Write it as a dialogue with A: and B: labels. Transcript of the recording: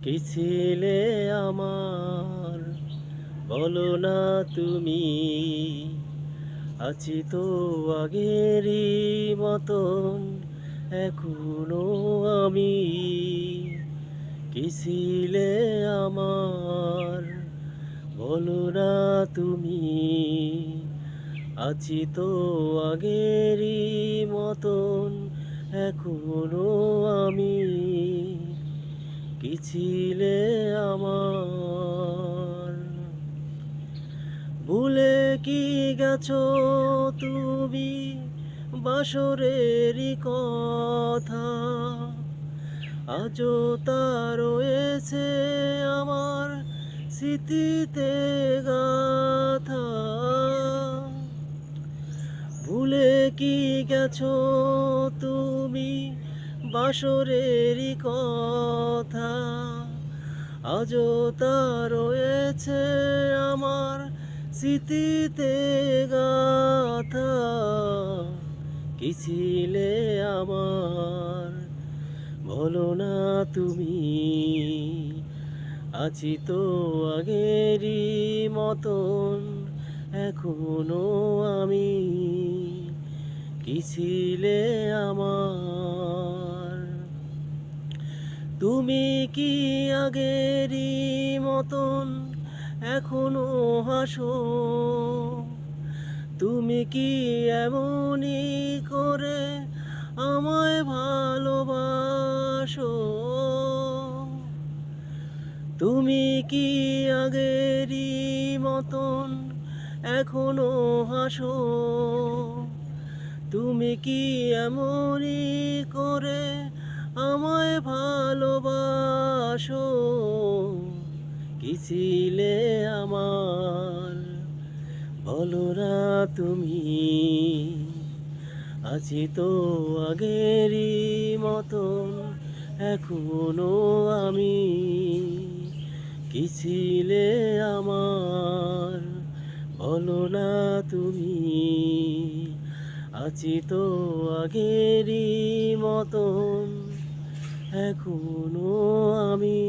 A: কি ছিলে আমার, বলো না তুমি। আছি তো আগেরই মতন এখনো আমি। কি ছিলে আমার, বলো না তুমি। আছি তো আগেরই মতন এখনো আমি। কি ছিলে আমার, ভুলে কি গেছো তুমি বাসরেরই কথা। আজও তা রয়েছে আমার স্মৃতিতে গাথা। ভুলে কি গেছো তুমি বাসরেরই কথা। আজও তা রয়েছে আমার স্মৃতিতে গাথা। কি ছিলে আমার, বলো না তুমি। আছি তো আগেরই মতন এখনো আমি। কি ছিলে আমার, তুমি কি আগেরই মতন এখনো হাসো। তুমি কি এমনই করে আমায় ভালোবাসো। তুমি কি আগেরই মতন এখনো হাসো। তুমি কি এমনই করে আমায় ভালোবাসো। কি ছিলে আমার, বলো না তুমি। আছি তো আগেরই মতন এখনো আমি। কি ছিলে আমার, বলো না তুমি। আছি তো আগেরই মতন এখনো আমি।